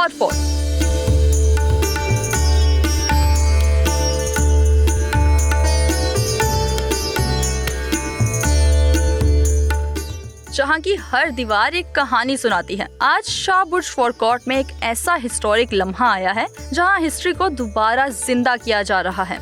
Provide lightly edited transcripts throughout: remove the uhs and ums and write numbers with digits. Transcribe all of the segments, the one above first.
Lahore fort. जहां की हर दीवार एक कहानी सुनाती है। आज शाह बुर्ज फोरकोर्ट में एक ऐसा हिस्टोरिक लम्हा आया है जहां हिस्ट्री को दोबारा जिंदा किया जा रहा है।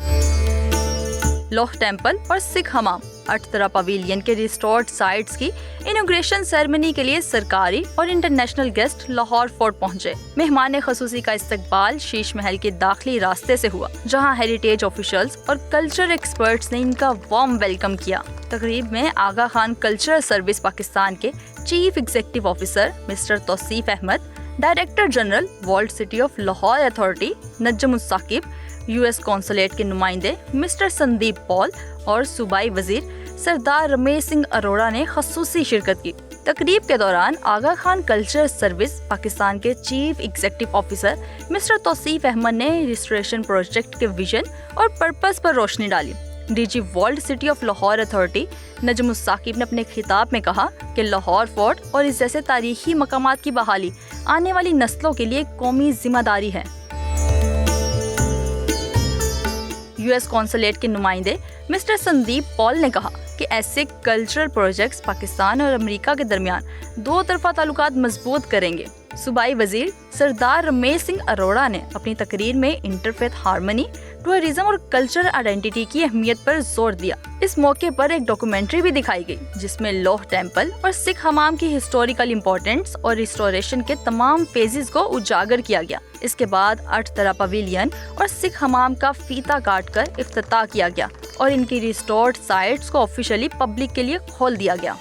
लोह टेम्पल और सिख हमाम अटतरा पवेलियन के रिस्टोर्ड साइट्स की इनॉग्रेशन सेरेमनी के लिए सरकारी और इंटरनेशनल गेस्ट लाहौर फोर्ट पहुंचे। मेहमान खसूसी का इस्तकबाल शीश महल के दाखिली रास्ते से हुआ, जहां हेरिटेज ऑफिशियल्स और कल्चर एक्सपर्ट्स ने इनका वार्म वेलकम किया। तकरीब में आगा खान कल्चरल सर्विस पाकिस्तान के chief executive officer mister Tauseef Ahmad, director general world city of Lahore authority Najam us Saqib, US consulate के नुमाइंदे मिस्टर संदीप पॉल और सूबाई वजीर सरदार रमेश सिंह अरोड़ा ने खसूसी शिरकत की। तकरीब के दौरान आगा खान कल्चर सर्विस पाकिस्तान के chief executive officer mister Tauseef Ahmad ने रिस्टोरेशन प्रोजेक्ट के विजन और पर्पस पर रोशनी डाली। DG world city of Lahore authority Najam us Saqib ने अपने खिताब में कहा कि लाहौर फोर्ट और इस जैसे तारीखी मकामात की बहाली आने वाली नस्लों के लिए कौमी जिम्मेदारी है। यूएस कौंसलेट के नुमाइंदे मिस्टर संदीप पॉल ने कहा कि ऐसे कल्चरल प्रोजेक्ट्स पाकिस्तान और अमेरिका के दरमियान दो तरफा ताल्लुकात मजबूत करेंगे। सूबाई वजीर सरदार रमेश सिंह अरोड़ा ने अपनी तकरीर में इंटरफेथ हार्मनी, टूरिज्म और कल्चरल आइडेंटिटी की अहमियत पर जोर दिया। इस मौके पर एक डॉक्यूमेंट्री भी दिखाई गई जिसमें लोह टेम्पल और सिख हमाम की हिस्टोरिकल इम्पोर्टेंस और रिस्टोरेशन के तमाम फेजेस को उजागर किया गया। इसके बाद अटतरा पवेलियन और सिख हमाम का फीता काटकर इफ्तिताह किया गया और इनकी रिस्टोर्ड साइट्स को ऑफिशियली पब्लिक के लिए खोल दिया गया।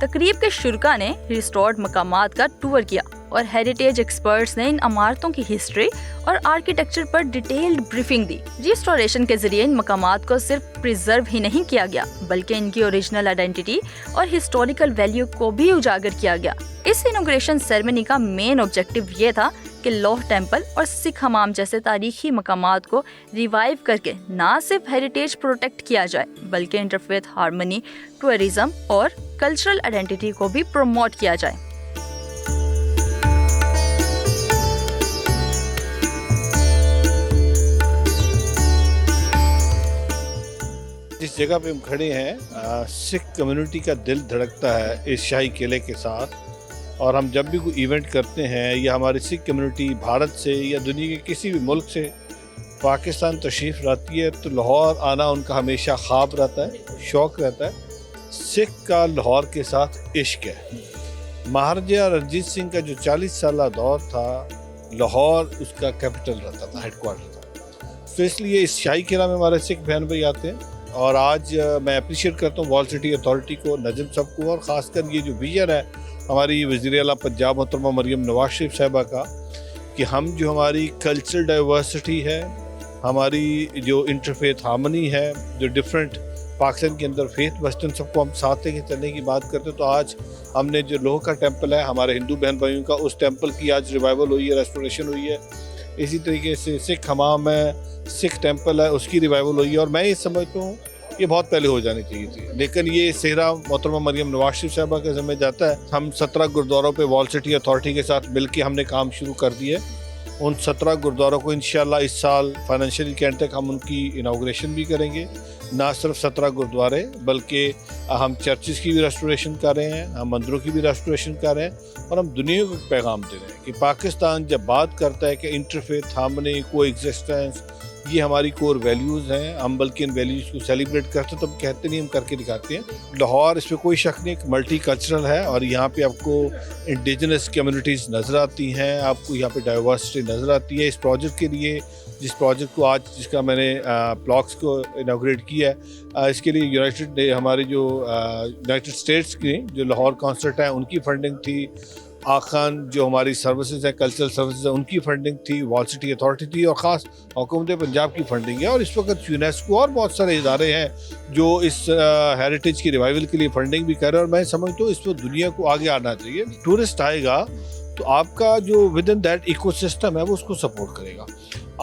तकरीब के शुरका ने रिस्टोर्ड मकामात का टूर किया और हेरिटेज एक्सपर्ट्स ने इन इमारतों की हिस्ट्री और आर्किटेक्चर पर डिटेल्ड ब्रीफिंग दी। रिस्टोरेशन के जरिए इन मकामात को सिर्फ प्रिजर्व ही नहीं किया गया बल्कि इनकी ओरिजिनल आइडेंटिटी और हिस्टोरिकल वैल्यू को भी उजागर किया गया। इस इनॉग्रेशन सेरेमनी का मेन ऑब्जेक्टिव ये था कि लोह टेम्पल और सिख हमाम जैसे तारीखी मकामात को रिवाइव करके न सिर्फ हेरिटेज प्रोटेक्ट किया जाए बल्कि इंटरफेथ हार्मनी, टूरिज्म और कल्चरल आइडेंटिटी को भी प्रमोट किया जाए। जिस जगह पे हम खड़े हैं सिख कम्युनिटी का दिल धड़कता है इस शाही किले के साथ। और हम जब भी कोई इवेंट करते हैं या हमारी सिख कम्युनिटी भारत से या दुनिया के किसी भी मुल्क से पाकिस्तान तशरीफ़ लाती है तो लाहौर आना उनका हमेशा ख्वाब रहता है, शौक़ रहता है। सिख का लाहौर के साथ इश्क है। महाराजा रणजीत सिंह का जो 40 साल दौर था, लाहौर उसका कैपिटल रहता था, हेडक्वार्टर था। तो इसलिए इस शाही किला में हमारे सिख बहन भाई आते हैं। और आज मैं अप्रिशिएट करता हूँ वर्ल्ड सिटी अथॉरिटी को, नजम साहब को, और ख़ासकर ये जो विजन है हमारी वज़ीर आला पंजाब मोहतरमा मरियम नवाज शरीफ साहिबा का कि हम जो हमारी कल्चरल डाइवर्सिटी है, हमारी जो इंटरफेथ हार्मनी है, जो डिफरेंट पाकिस्तान के अंदर फेथ वेस्टर्न सबको हम साथ लेके चलने की बात करते हैं। तो आज हमने जो लोह का टेम्पल है हमारे हिंदू बहन भाइयों का, उस टेम्पल की आज रिवाइवल हुई है, रेस्टोरेशन हुई है। इसी तरीके से सिख हमाम है, सिख टेम्पल है, उसकी रिवाइवल हुई है। और मैं ये समझता हूँ ये बहुत पहले हो जानी चाहिए थी, लेकिन ये सेहरा मोहतरमा मरियम नवाज शरीफ साहिबा के ज़िम्मे जाता है। हम 17 गुरुद्वारों पे वर्ल्ड सिटी अथॉरिटी के साथ मिलकर हमने काम शुरू कर दिया है। उन 17 गुरुद्वारों को इंशाल्लाह इस साल फाइनेंशियल के एंड तक हम उनकी इनाग्रेशन भी करेंगे। ना सिर्फ 17 गुरुद्वारे बल्कि हम चर्चेस की भी रेस्टोरेशन कर रहे हैं, हम मंदिरों की भी रेस्टोरेशन कर रहे हैं। और हम दुनिया को पैगाम दे रहे हैं कि पाकिस्तान जब बात करता है कि इंटरफेथ हार्मनी, को एग्जिस्टेंस, ये हमारी कोर वैल्यूज़ हैं। हम बल्कि इन वैल्यूज़ को सेलिब्रेट करते तो हम कहते नहीं, हम करके दिखाते हैं। लाहौर इस पर कोई शक नहीं मल्टी कल्चरल है और यहाँ पे आपको इंडिजिनस कम्युनिटीज़ नज़र आती हैं, आपको यहाँ पे डाइवर्सिटी नज़र आती है। इस प्रोजेक्ट के लिए जिस प्रोजेक्ट को आज जिसका मैंने ब्लॉक्स को इनाग्रेट किया है, इसके लिए यूनाइटेड हमारे जो यूनाइटेड स्टेट्स की जो लाहौर कॉन्सर्ट है उनकी फंडिंग थी। आखान जो हमारी सर्विसेज है, कल्चरल सर्विसेज है, उनकी फंडिंग थी, वॉल सिटी अथॉरिटी थी और ख़ास हुकूमत पंजाब की फंडिंग है। और इस वक्त यूनेस्को और बहुत सारे इदारे हैं जो इस हेरिटेज की रिवाइवल के लिए फंडिंग भी कर रहे हैं। और मैं समझता हूँ इस पर दुनिया को आगे आना चाहिए। टूरिस्ट आएगा तो आपका जो विद इन दैट इकोसिस्टम है वो उसको सपोर्ट करेगा।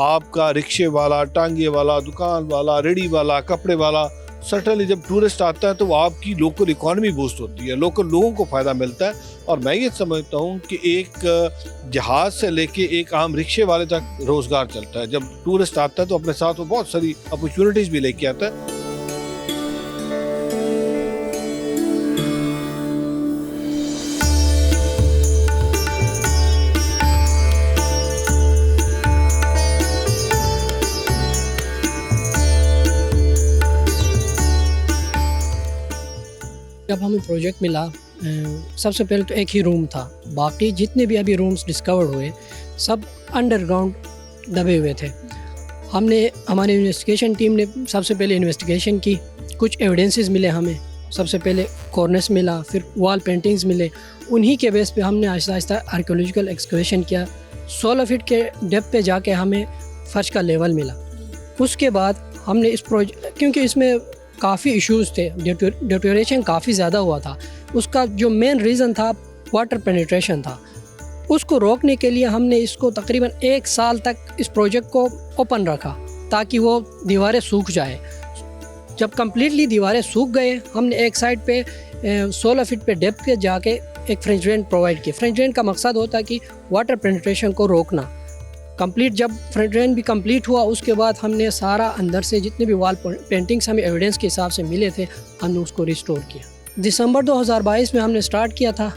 आपका रिक्शे वाला, टांगे वाला, दुकान वाला, रेडी वाला, कपड़े वाला, सर्टनली जब टूरिस्ट आता है तो आपकी लोकल इकॉनमी बूस्ट होती है, लोकल लोगों को फ़ायदा मिलता है। और मैं ये समझता हूँ कि एक जहाज़ से लेके एक आम रिक्शे वाले तक रोज़गार चलता है। जब टूरिस्ट आता है तो अपने साथ वो बहुत सारी अपॉर्चुनिटीज़ भी लेके आता है। जब हमें प्रोजेक्ट मिला सबसे पहले तो एक ही रूम था, बाकी जितने भी अभी रूम्स डिस्कवर हुए सब अंडरग्राउंड दबे हुए थे। हमारे इन्वेस्टिगेशन टीम ने सबसे पहले इन्वेस्टिगेशन की, कुछ एविडेंसेस मिले हमें। सबसे पहले कॉर्निस मिला, फिर वॉल पेंटिंग्स मिले। उन्हीं के बेस पे हमने आहिस्ता आहिस्ता आर्कियोलॉजिकल एक्सकवेशन किया। 16 फीट के डेप्थ पे जाके हमें फर्श का लेवल मिला। उसके बाद हमने इस प्रोजेक्ट, क्योंकि इसमें काफ़ी इश्यूज़ थे, डिटोरेशन काफ़ी ज़्यादा हुआ था, उसका जो मेन रीज़न था वाटर पेनिट्रेशन था। उसको रोकने के लिए हमने इसको तकरीबन 1 साल तक इस प्रोजेक्ट को ओपन रखा ताकि वो दीवारें सूख जाए। जब कम्प्लीटली दीवारें सूख गए, हमने एक साइड पे 16 फीट पे डेप्थ पे जाके एक फ्रेंच ड्रेन प्रोवाइड की। फ्रेंच ड्रेन का मकसद होता है कि वाटर पेनिट्रेशन को रोकना। कंप्लीट जब फ्रंट ड्रेन भी कंप्लीट हुआ, उसके बाद हमने सारा अंदर से जितने भी वॉल पेंटिंग्स हमें एविडेंस के हिसाब से मिले थे, हमने उसको रिस्टोर किया। दिसंबर 2022 में हमने स्टार्ट किया था,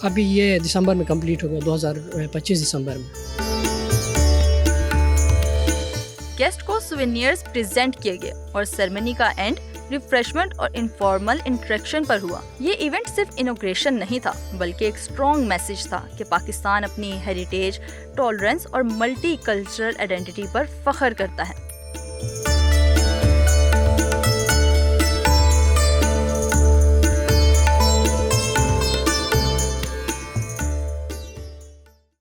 अभी ये दिसंबर में कंप्लीट हो गया, 2025 दिसंबर में। गेस्ट को सुवेनियर्स प्रेजेंट किए गए और सेरेमनी का एंड रिफ्रेशमेंट और इनफॉर्मल इंटरेक्शन पर हुआ। ये इवेंट सिर्फ इनॉग्रेशन नहीं था, बल्कि एक स्ट्रॉन्ग मैसेज था कि पाकिस्तान अपनी हेरिटेज, टॉलरेंस और मल्टी कल्चरल आइडेंटिटी पर फख्र करता है।